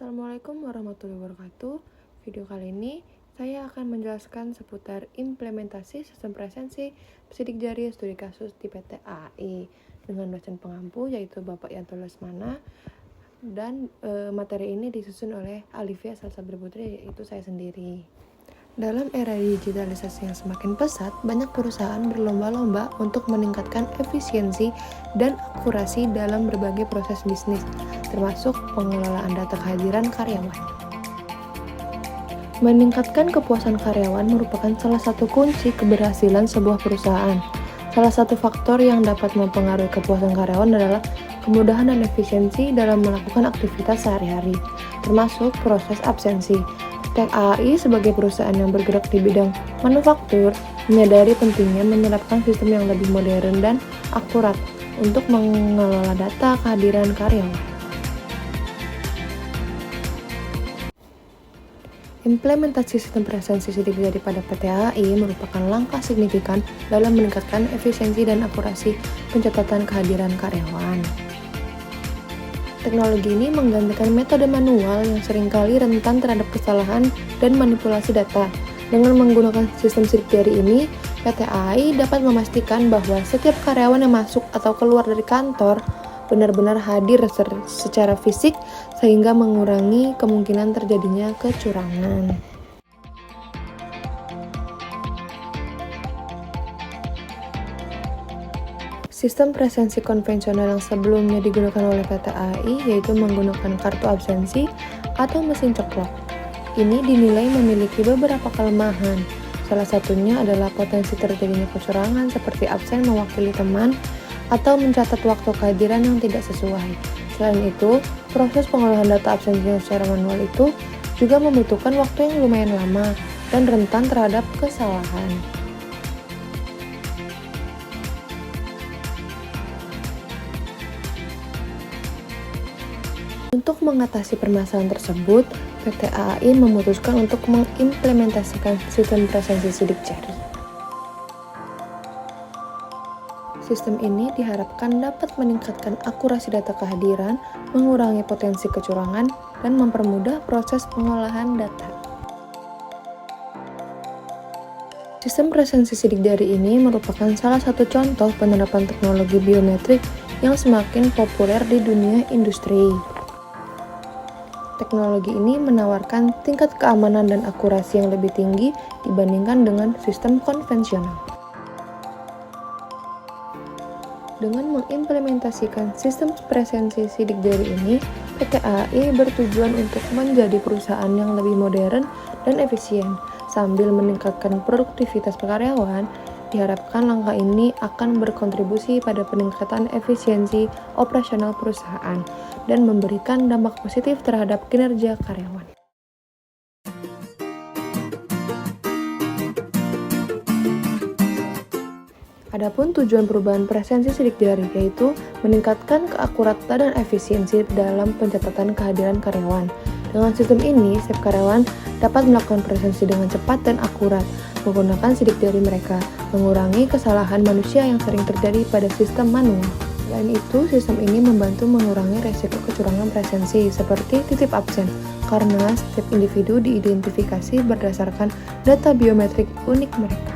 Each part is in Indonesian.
Assalamualaikum warahmatullahi wabarakatuh. Video kali ini saya akan menjelaskan seputar implementasi sistem presensi sidik jari studi kasus di PT AI dengan dosen pengampu yaitu Bapak Yanto Lesmana, dan materi ini disusun oleh Alivia Salsabri Putri, yaitu saya sendiri. Dalam era digitalisasi yang semakin pesat, banyak perusahaan berlomba-lomba untuk meningkatkan efisiensi dan akurasi dalam berbagai proses bisnis, termasuk pengelolaan data kehadiran karyawan. Meningkatkan kepuasan karyawan merupakan salah satu kunci keberhasilan sebuah perusahaan. Salah satu faktor yang dapat mempengaruhi kepuasan karyawan adalah kemudahan dan efisiensi dalam melakukan aktivitas sehari-hari, termasuk proses absensi. PT AI sebagai perusahaan yang bergerak di bidang manufaktur menyadari pentingnya menerapkan sistem yang lebih modern dan akurat untuk mengelola data kehadiran karyawan. Implementasi sistem presensi sidik jari pada PT AI merupakan langkah signifikan dalam meningkatkan efisiensi dan akurasi pencatatan kehadiran karyawan. Teknologi ini menggantikan metode manual yang seringkali rentan terhadap kesalahan dan manipulasi data. Dengan menggunakan sistem sidik jari ini, PT AI dapat memastikan bahwa setiap karyawan yang masuk atau keluar dari kantor benar-benar hadir secara fisik, sehingga mengurangi kemungkinan terjadinya kecurangan. Sistem presensi konvensional yang sebelumnya digunakan oleh PT AI yaitu menggunakan kartu absensi atau mesin ceklok. Ini dinilai memiliki beberapa kelemahan. Salah satunya adalah potensi terjadinya kecurangan seperti absen mewakili teman atau mencatat waktu kehadiran yang tidak sesuai. Selain itu, proses pengolahan data absensi secara manual itu juga membutuhkan waktu yang lumayan lama dan rentan terhadap kesalahan. Untuk mengatasi permasalahan tersebut, PT AI memutuskan untuk mengimplementasikan sistem presensi sidik jari. Sistem ini diharapkan dapat meningkatkan akurasi data kehadiran, mengurangi potensi kecurangan, dan mempermudah proses pengolahan data. Sistem presensi sidik jari ini merupakan salah satu contoh penerapan teknologi biometrik yang semakin populer di dunia industri. Teknologi ini menawarkan tingkat keamanan dan akurasi yang lebih tinggi dibandingkan dengan sistem konvensional. Dengan mengimplementasikan sistem presensi sidik jari ini, PT AI bertujuan untuk menjadi perusahaan yang lebih modern dan efisien. Sambil meningkatkan produktivitas karyawan, diharapkan langkah ini akan berkontribusi pada peningkatan efisiensi operasional perusahaan dan memberikan dampak positif terhadap kinerja karyawan. Adapun tujuan perubahan presensi sidik jari yaitu meningkatkan keakuratan dan efisiensi dalam pencatatan kehadiran karyawan. Dengan sistem ini, setiap karyawan dapat melakukan presensi dengan cepat dan akurat menggunakan sidik jari mereka, mengurangi kesalahan manusia yang sering terjadi pada sistem manual. Selain itu, sistem ini membantu mengurangi resiko kecurangan presensi seperti titip absen, karena setiap individu diidentifikasi berdasarkan data biometrik unik mereka.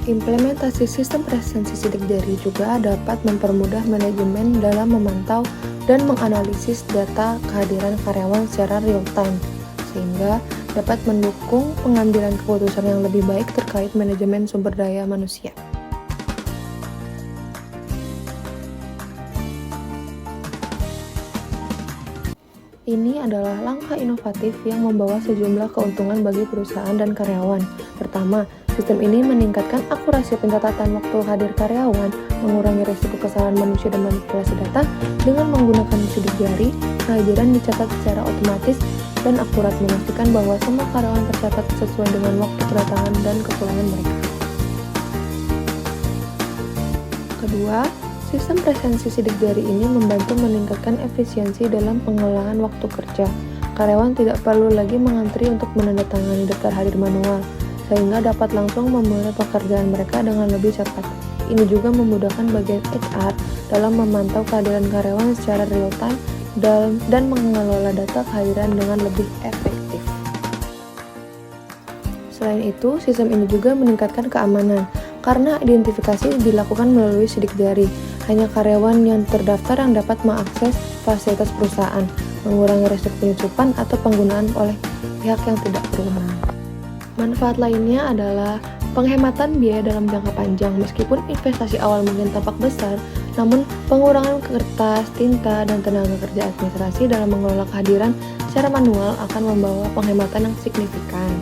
Implementasi sistem presensi sidik jari juga dapat mempermudah manajemen dalam memantau dan menganalisis data kehadiran karyawan secara real-time, sehingga dapat mendukung pengambilan keputusan yang lebih baik terkait manajemen sumber daya manusia. Ini adalah langkah inovatif yang membawa sejumlah keuntungan bagi perusahaan dan karyawan. Pertama, sistem ini meningkatkan akurasi pencatatan waktu hadir karyawan, mengurangi risiko kesalahan manusia dan manipulasi data. Dengan menggunakan sidik jari, kehadiran dicatat secara otomatis dan akurat, memastikan bahwa semua karyawan tercatat sesuai dengan waktu kedatangan dan kepulangan mereka. Kedua, sistem presensi sidik jari ini membantu meningkatkan efisiensi dalam pengolahan waktu kerja. Karyawan tidak perlu lagi mengantri untuk menandatangani daftar hadir manual, sehingga dapat langsung memulai pekerjaan mereka dengan lebih cepat. Ini juga memudahkan bagian HR dalam memantau kehadiran karyawan secara real-time dan mengelola data kehadiran dengan lebih efektif. Selain itu, sistem ini juga meningkatkan keamanan, karena identifikasi dilakukan melalui sidik jari. Hanya karyawan yang terdaftar yang dapat mengakses fasilitas perusahaan, mengurangi risiko penyusupan atau penggunaan oleh pihak yang tidak berwenang. Manfaat lainnya adalah penghematan biaya dalam jangka panjang. Meskipun investasi awal mungkin tampak besar, namun pengurangan kertas, tinta, dan tenaga kerja administrasi dalam mengelola kehadiran secara manual akan membawa penghematan yang signifikan.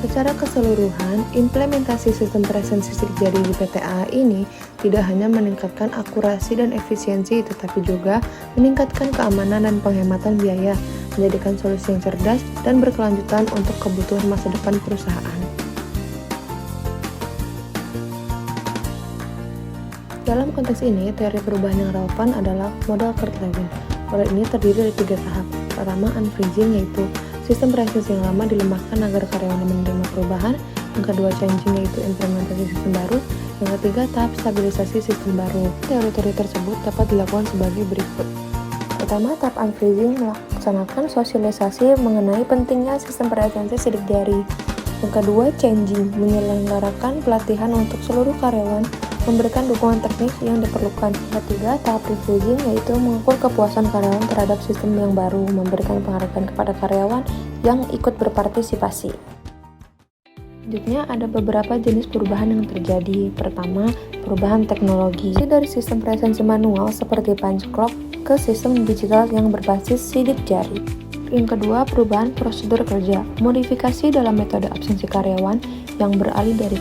Secara keseluruhan, implementasi sistem presensi sidik jari di PTA ini tidak hanya meningkatkan akurasi dan efisiensi, tetapi juga meningkatkan keamanan dan penghematan biaya, menjadikan solusi yang cerdas dan berkelanjutan untuk kebutuhan masa depan perusahaan. Dalam konteks ini, teori perubahan yang relevan adalah model Kurt-Lewin. Model ini terdiri dari 3 tahap. Pertama, unfreezing, yaitu sistem presensi yang lama dilemahkan agar karyawan menerima perubahan. Yang kedua, changing, yaitu implementasi sistem baru. Yang ketiga, tahap stabilisasi sistem baru. Teori-teori tersebut dapat dilakukan sebagai berikut. Pertama, tahap unfreezing melaksanakan sosialisasi mengenai pentingnya sistem presensi sidik jari. Yang kedua, changing, menyelenggarakan pelatihan untuk seluruh karyawan, memberikan dukungan teknis yang diperlukan. Yang ketiga, tahap refreezing, yaitu mengukur kepuasan karyawan terhadap sistem yang baru, memberikan penghargaan kepada karyawan yang ikut berpartisipasi. Selanjutnya, ada beberapa jenis perubahan yang terjadi. Pertama, perubahan teknologi. Dari sistem presensi manual seperti punch clock ke sistem digital yang berbasis sidik jari. Yang kedua, perubahan prosedur kerja. Modifikasi dalam metode absensi karyawan yang beralih dari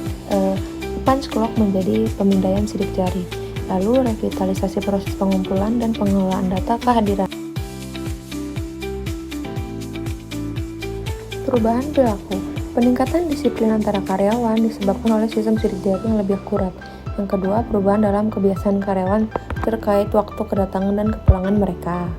punch clock menjadi pemindaian sidik jari. Lalu, revitalisasi proses pengumpulan dan pengelolaan data kehadiran. Perubahan perilaku. Peningkatan disiplin antara karyawan disebabkan oleh sistem sidik jari yang lebih akurat. Yang kedua, perubahan dalam kebiasaan karyawan terkait waktu kedatangan dan kepulangan mereka.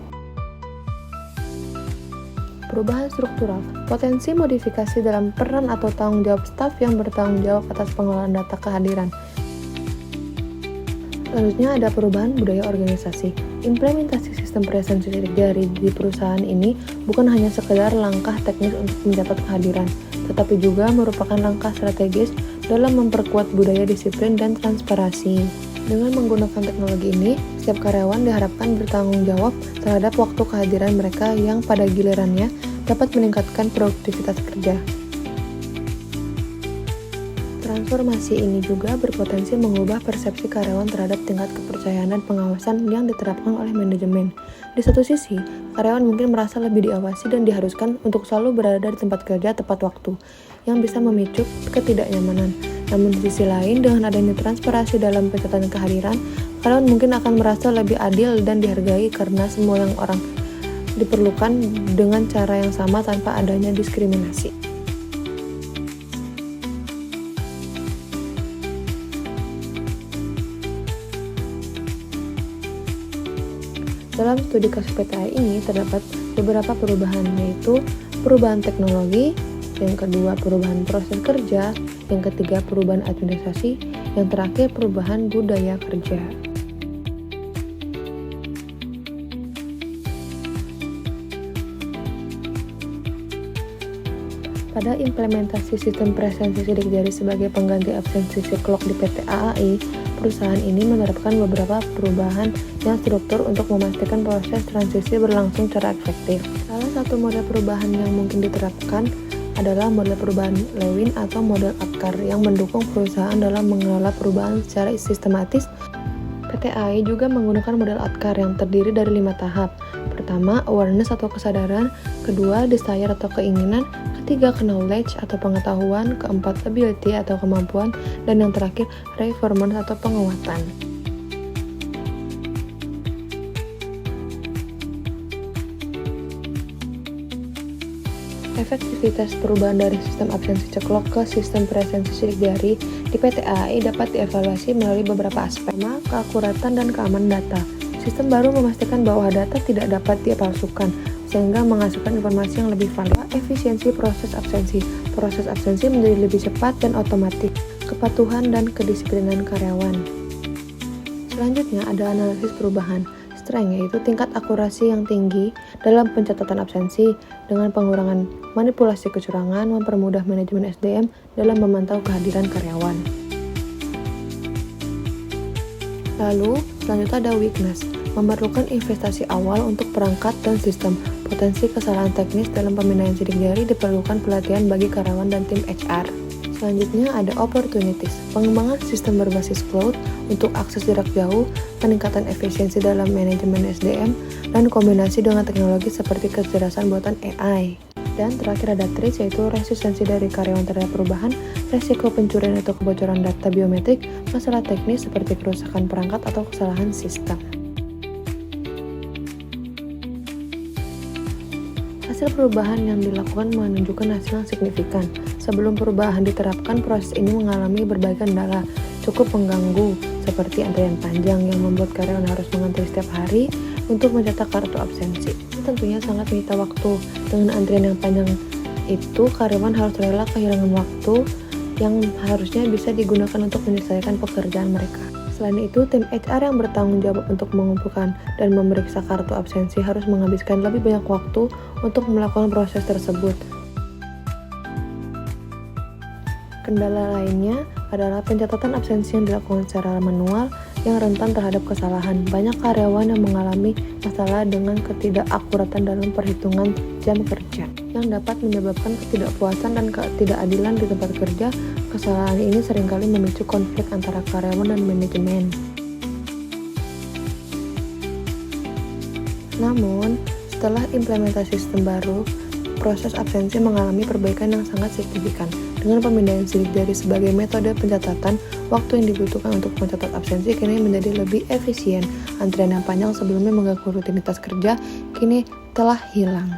Perubahan struktural. Potensi modifikasi dalam peran atau tanggung jawab staf yang bertanggung jawab atas pengelolaan data kehadiran. Selanjutnya ada perubahan budaya organisasi. Implementasi sistem presensi sidik jari di perusahaan ini bukan hanya sekedar langkah teknis untuk mencatat kehadiran, tetapi juga merupakan langkah strategis dalam memperkuat budaya disiplin dan transparansi. Dengan menggunakan teknologi ini, setiap karyawan diharapkan bertanggung jawab terhadap waktu kehadiran mereka yang pada gilirannya dapat meningkatkan produktivitas kerja. Transformasi ini juga berpotensi mengubah persepsi karyawan terhadap tingkat kepercayaan dan pengawasan yang diterapkan oleh manajemen. Di satu sisi, karyawan mungkin merasa lebih diawasi dan diharuskan untuk selalu berada di tempat kerja tepat waktu, yang bisa memicu ketidaknyamanan. Namun di sisi lain, dengan adanya transparansi dalam pencatatan kehadiran, karyawan mungkin akan merasa lebih adil dan dihargai karena semua yang orang diperlukan dengan cara yang sama tanpa adanya diskriminasi. Dalam studi kasus PTA ini terdapat beberapa perubahan, yaitu perubahan teknologi, yang kedua perubahan proses kerja, yang ketiga perubahan administrasi, yang terakhir perubahan budaya kerja. Pada implementasi sistem presensi sidik jari sebagai pengganti absensi clock di PT AAI, perusahaan ini menerapkan beberapa perubahan yang struktur untuk memastikan proses transisi berlangsung secara efektif. Salah satu model perubahan yang mungkin diterapkan adalah model perubahan Lewin atau model APCAR yang mendukung perusahaan dalam mengelola perubahan secara sistematis. PT AAI juga menggunakan model APCAR yang terdiri dari 5 tahap. Pertama, awareness atau kesadaran, kedua, desire atau keinginan, ketiga, knowledge atau pengetahuan, keempat, ability atau kemampuan, dan yang terakhir, performance atau penguatan. Efektivitas perubahan dari sistem absensi clock ke sistem presensi sidik jari di PT AAI dapat dievaluasi melalui beberapa aspek. Pertama, keakuratan dan keamanan data. Sistem baru memastikan bahwa data tidak dapat dipalsukan, sehingga menghasilkan informasi yang lebih valid. Efisiensi proses absensi. Proses absensi menjadi lebih cepat dan otomatis. Kepatuhan dan kedisiplinan karyawan. Selanjutnya ada analisis perubahan. strength, yaitu tingkat akurasi yang tinggi dalam pencatatan absensi dengan pengurangan manipulasi kecurangan, mempermudah manajemen SDM dalam memantau kehadiran karyawan. Lalu, selanjutnya ada weakness, memerlukan investasi awal untuk perangkat dan sistem. Potensi kesalahan teknis dalam pemindaian sidik jari diperlukan pelatihan bagi karyawan dan tim HR. Selanjutnya ada opportunities, pengembangan sistem berbasis cloud untuk akses jarak jauh, peningkatan efisiensi dalam manajemen SDM, dan kombinasi dengan teknologi seperti kecerdasan buatan AI. Dan terakhir ada threats, yaitu resistensi dari karyawan terhadap perubahan, resiko pencurian atau kebocoran data biometrik, masalah teknis seperti kerusakan perangkat atau kesalahan sistem. Hasil perubahan yang dilakukan menunjukkan hasil yang signifikan. Sebelum perubahan diterapkan, proses ini mengalami berbagai kendala, cukup mengganggu, seperti antrian panjang yang membuat karyawan harus mengantri setiap hari untuk mencetak kartu absensi. Tentunya sangat menyita waktu. Dengan antrian yang panjang itu, karyawan harus rela kehilangan waktu yang harusnya bisa digunakan untuk menyelesaikan pekerjaan mereka. Selain itu, tim HR yang bertanggung jawab untuk mengumpulkan dan memeriksa kartu absensi harus menghabiskan lebih banyak waktu untuk melakukan proses tersebut. Kendala lainnya adalah pencatatan absensi yang dilakukan secara manual yang rentan terhadap kesalahan. Banyak karyawan yang mengalami masalah dengan ketidakakuratan dalam perhitungan jam kerja, yang dapat menyebabkan ketidakpuasan dan ketidakadilan di tempat kerja. Kesalahan ini seringkali memicu konflik antara karyawan dan manajemen. Namun, setelah implementasi sistem baru, proses absensi mengalami perbaikan yang sangat signifikan. Dengan pemindaian sidik jari sebagai metode pencatatan, waktu yang dibutuhkan untuk mencatat absensi kini menjadi lebih efisien. Antrian yang panjang sebelumnya mengganggu rutinitas kerja kini telah hilang.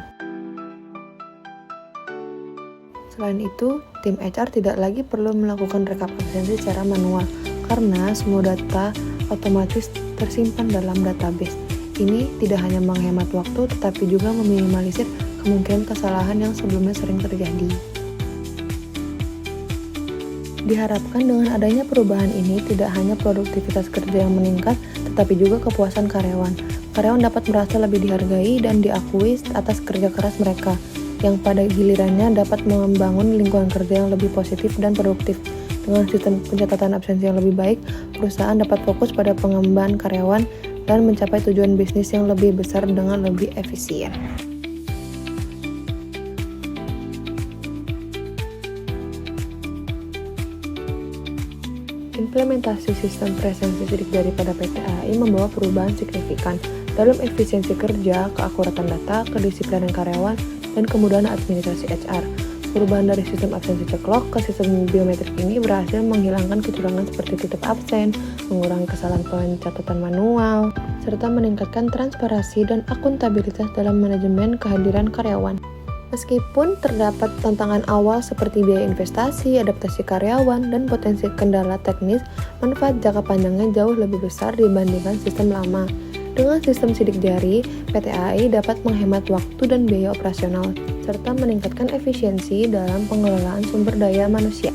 Selain itu, tim HR tidak lagi perlu melakukan rekap absensi secara manual karena semua data otomatis tersimpan dalam database. Ini tidak hanya menghemat waktu, tetapi juga meminimalisir kemungkinan kesalahan yang sebelumnya sering terjadi. Diharapkan dengan adanya perubahan ini, tidak hanya produktivitas kerja yang meningkat, tetapi juga kepuasan karyawan. Karyawan dapat merasa lebih dihargai dan diakui atas kerja keras mereka, yang pada gilirannya dapat membangun lingkungan kerja yang lebih positif dan produktif. Dengan sistem pencatatan absensi yang lebih baik, perusahaan dapat fokus pada pengembangan karyawan dan mencapai tujuan bisnis yang lebih besar dengan lebih efisien. Implementasi sistem presensi sidik jari pada PT AI membawa perubahan signifikan dalam efisiensi kerja, keakuratan data, kedisiplinan karyawan, dan kemudahan administrasi HR. Perubahan dari sistem absensi ceklock ke sistem biometrik ini berhasil menghilangkan kecurangan seperti titip absen, mengurangi kesalahan pencatatan manual, serta meningkatkan transparansi dan akuntabilitas dalam manajemen kehadiran karyawan. Meskipun terdapat tantangan awal seperti biaya investasi, adaptasi karyawan, dan potensi kendala teknis, manfaat jangka panjangnya jauh lebih besar dibandingkan sistem lama. Dengan sistem sidik jari, PT AI dapat menghemat waktu dan biaya operasional, serta meningkatkan efisiensi dalam pengelolaan sumber daya manusia.